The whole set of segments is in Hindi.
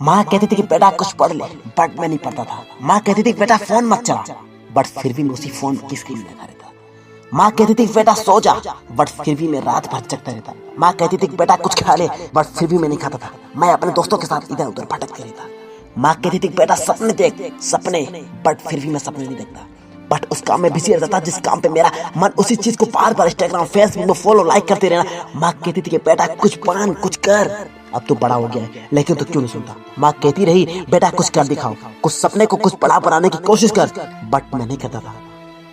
माँ कहती थी कि बेटा कुछ पढ़ ले, बट मैं नहीं पढ़ता था। माँ कहती थी कि बेटा फोन मत चला, बट फिर भी मैं उसी फोन की स्क्रीन लगा रहता। माँ कहती थी कि बेटा सो जा, बट फिर भी मैं रात भर जगता रहता। माँ कहती थी कि बेटा कुछ खा ले, बट फिर भी मैं नहीं खाता था। मैं अपने दोस्तों के साथ इधर उधर भटकते रहता। माँ कहती थी कि बेटा सपने देख, सपने, बट फिर भी मैं सपने नहीं देखता। बट उस काम में बिजी रहता था जिस काम पे मेरा मन उसी चीज को बार बार इंस्टाग्राम फेसबुक में फॉलो लाइक करते रहना। माँ कहती थी कि बेटा कुछ बन, कुछ कर। अब तो बड़ा हो गया है, लेकिन तो क्यों नहीं सुनता। माँ कहती रही बेटा कुछ कर दिखाओ, कुछ सपने को कुछ बड़ा बनाने की कोशिश कर, बट मैं नहीं करता था।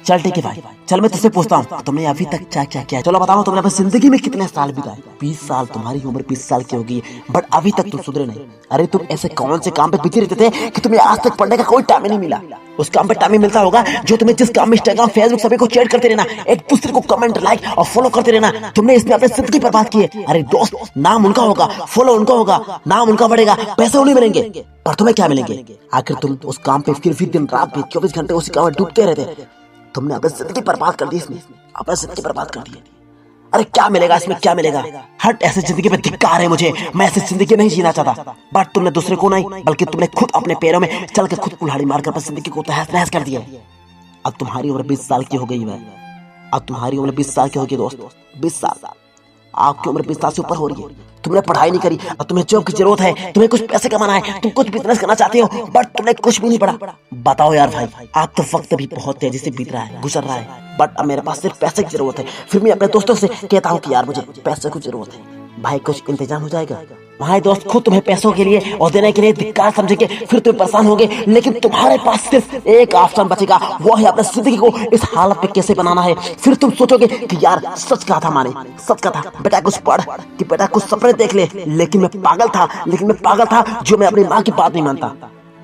चल ठीक है भाई, चल मैं तुझसे पूछता हूँ तुमने अभी तक क्या क्या किया। चलो बताओ तुमने अपनी जिंदगी में कितने साल बिताए। 20 साल, तुम्हारी उम्र 20 साल की होगी, बट अभी तक तुम सुधरे नहीं। अरे तुम ऐसे कौन से काम पे बिजी रहते थे कि तुम्हें आज तक पढ़ने का कोई टाइम नहीं मिला। उस काम पे टाइम मिलता होगा जो तुम्हें जिस काम में इंस्टाग्राम फेसबुक सभी को चैट करते रहना, एक दूसरे को कमेंट लाइक और फॉलो करते रहना, तुमने इसमें अपनी जिंदगी बर्बाद की है। अरे दोस्त, नाम उनका होगा, फॉलो उनका होगा, नाम उनका बढ़ेगा, पैसे उन्हें मिलेंगे, पर तुम्हें क्या मिलेंगे। आखिर तुम उस काम पे फिर दिन रात भी 24 घंटे उसी काम में डूबते रहते। तुमने अपनी जिंदगी बर्बाद कर दी, इसमें अपनी जिंदगी बर्बाद कर दी। अरे क्या मिलेगा इसमें, क्या मिलेगा। हट, ऐसी जिंदगी पे धिक्कार है मुझे, मैं ऐसी जिंदगी नहीं जीना चाहता। बट तुमने दूसरे को नहीं, बल्कि तुमने खुद अपने पैरों में चल के खुद कुल्हाड़ी मारकर अपनी जिंदगी को तहस नहस कर दिया। अब तुम्हारी उम्र 20 साल की हो गई है। अब तुम्हारी उम्र 20 साल की होगी दोस्त, 20 साल। आपकी उम्र 20 साल से ऊपर हो रही है। तुमने पढ़ाई नहीं करी, अब तुम्हें जॉब की जरूरत है, तुम्हें कुछ पैसे कमाना है, तुम कुछ बिजनेस करना चाहते हो, बट तुमने कुछ भी नहीं पढ़ा। बताओ यार भाई, आप तो वक्त भी बहुत तेजी से बीत रहा है, गुजर रहा है, बट अब मेरे पास सिर्फ पैसे की जरूरत है। फिर मैं अपने दोस्तों से कहता हूँ कि यार मुझे पैसे की जरूरत है, भाई कुछ इंतजाम हो जाएगा। भाई दोस्त खुद तुम्हें पैसों के लिए और देने के लिए धिक्कार समझेंगे, फिर तुम परेशान होगे, लेकिन तुम्हारे पास सिर्फ एक ऑप्शन बचेगा, वो है अपनी जिंदगी को इस हालत पे कैसे बनाना है। फिर तुम सोचोगे कि यार सच कहा था माने, सच कहा था बेटा कुछ पढ़, कि बेटा कुछ सपने देख ले। लेकिन मैं पागल था जो मैं अपनी माँ की बात नहीं मानता।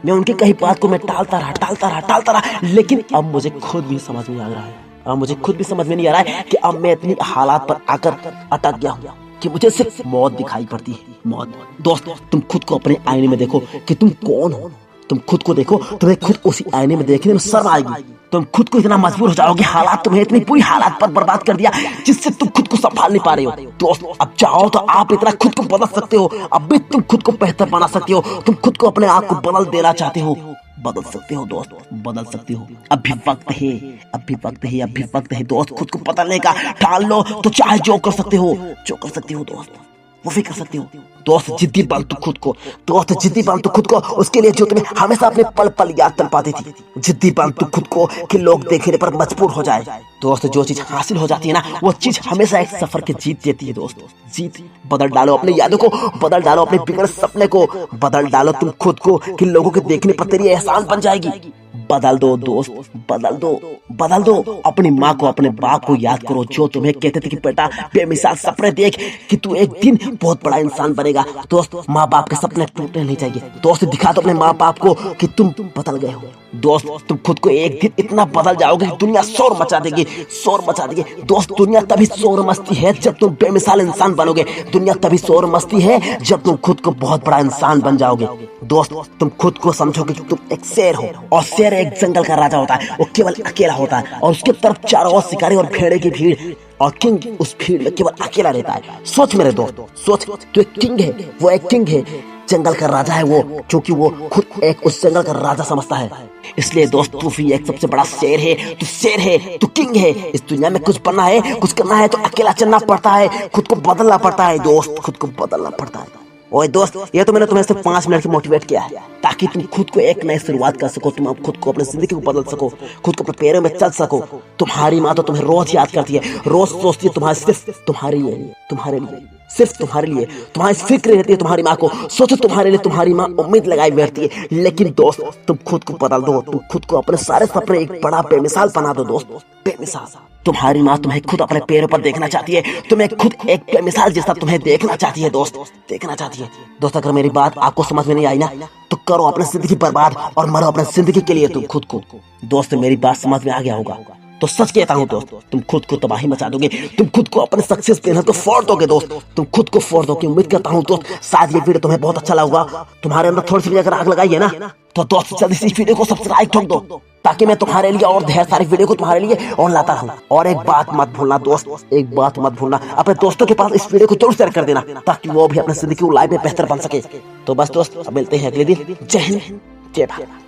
मैं उनकी कही बात को मैं टालता रहा, लेकिन अब मुझे खुद भी समझ में आ रहा है, अब मुझे खुद भी समझ में नहीं आ रहा है कि अब मैं इतनी हालात पर आकर अटक गया हूँ कि मुझे सिर्फ मौत दिखाई पड़ती है, मौत। दोस्त तुम खुद को अपने आईने में देखो कि तुम कौन हो। तुम खुद को देखो, तुम्हें खुद उसी आईने में देखने में शर्म आएगी। तुम खुद को इतना मजबूर हो जाओगे, हालात तुम्हें इतनी बुरी हालात पर बर्बाद कर दिया जिससे तुम खुद को संभाल नहीं पा रहे हो। दोस्त अब चाहो तो आप इतना खुद को बदल सकते हो, अब भी तुम खुद को बेहतर बना सकते हो। तुम खुद को अपने आप को बदल देना चाहते हो, बदल सकते हो दोस्त, बदल सकते हो। अभी वक्त है, अभी वक्त है दोस्त, खुद को बदलने का। ठान लो तो चाहे जो कर सकते हो दोस्त, वो भी कर सकते हो। दोस्त जिद्दी बन तू खुद को, दोस्त जिद्दी बन तू खुद को, उसके लिए जो तुम्हें हमेशा अपने पल पल याद तल पाती थी। जिद्दी बन तू खुद को कि लोग देखने पर मजबूर हो जाए। दोस्त जो चीज हासिल हो जाती है ना, वो चीज हमेशा एक सफर की जीत देती है दोस्त, जीत। बदल डालो अपनी यादों को, बदल डालो अपने बिगड़े सपने को, बदल डालो तुम खुद को कि लोगों के देखने पर तेरी एहसान बन जाएगी। बदल दो दोस्त, बदल दो। अपनी माँ को, अपने बाप को याद करो जो तुम्हें कहते थे कि बेटा बेमिसाल सपने देख कि तू एक दिन बहुत बड़ा इंसान बनेगा। दोस्त माँ बाप के सपने टूटने नहीं चाहिए। दोस्त दिखा दो अपने माँ बाप को कि तुम बदल गए हो। दोस्त तुम खुद को एक दिन इतना बदल जाओगे कि दुनिया शोर मचा देगी। दोस्त दुनिया तभी शोर मस्ती है जब तुम बेमिसाल इंसान बनोगे। दुनिया तभी शोर मस्ती है जब तुम खुद को बहुत बड़ा इंसान बन जाओगे। दोस्त तुम खुद को समझोगे कि तुम एक शेर हो, और शेर एक जंगल का राजा होता है, वो केवल अकेला होता है, और उसके तरफ चारों ओर शिकारी और भेड़े की भीड़, और किंग उस भीड़ में केवल अकेला रहता है। सोच मेरे दोस्त, सोच, तो एक किंग है, वो एक किंग है, जंगल का राजा है वो, क्योंकि वो खुद एक उस जंगल का राजा समझता है। इसलिए दोस्त तू भी एक सबसे बड़ा शेर है, तू शेर है, तू किंग है। इस दुनिया में कुछ बनना है, कुछ करना है तो अकेला चलना पड़ता है, खुद को बदलना पड़ता है दोस्त, खुद को बदलना पड़ता है। ओए दोस्त, ये तो मैंने तुम्हें सिर्फ 5 मिनट से मोटिवेट किया है ताकि तुम खुद को एक नई शुरुआत कर सको, तुम अब खुद को अपनी जिंदगी को बदल सको, खुद को अपने पैरों में चल सको। तुम्हारी माँ तो तुम्हें रोज याद करती है, रोज सोचती है तुम्हारे सिर्फ तुम्हारे लिए, सिर्फ तुम्हारे लिए, तुम्हारी फिक्र रहती है तुम्हारी माँ को। सोचो तुम्हारे लिए तुम्हारी माँ उम्मीद लगाई बैठती है। लेकिन दोस्त तुम खुद को बदल दो, तुम खुद को अपने सारे सपने एक बड़ा बेमिसाल बना दो दोस्त, बेमिसाल। तुम्हारी माँ तुम्हें खुद अपने पैरों पर देखना चाहती है, तुम्हें खुद एक बेमिसाल जैसा तुम्हें देखना चाहती है दोस्त, देखना चाहती है। दोस्त अगर मेरी बात आपको समझ में नहीं आई ना, तो करो अपनी जिंदगी बर्बाद और मरो अपनी जिंदगी के लिए तुम खुद को। दोस्त मेरी बात समझ में आ गया होगा, तो सच कहता हूँ दोस्त, तुम खुद को तबाही मचा दोगे, तुम खुद को अपने सक्सेस पे तो फोड़ दोगे दोस्त, तुम खुद को फोड़ दोगे। उम्मीद करता हूँ दोस्त शायद ये वीडियो तुम्हें बहुत अच्छा लगा, तुम्हारे अंदर थोड़ी सी भी अगर आग लगाई है ना, तो दोस्त जल्दी से इस वीडियो को सब्सक्राइब ठोक दो, ताकि मैं तुम्हारे लिए और ढेर सारी वीडियो को तुम्हारे लिए और लाता रहूं। और एक बात मत भूलना दोस्त, एक बात मत भूलना, अपने दोस्तों के पास इस वीडियो को जरूर शेयर कर देना, ताकि वो भी अपनी जिंदगी को लाइफ में बेहतर बन सके। तो बस दोस्त, अब मिलते हैं अगले दिन। जय हिंद, जय भारत।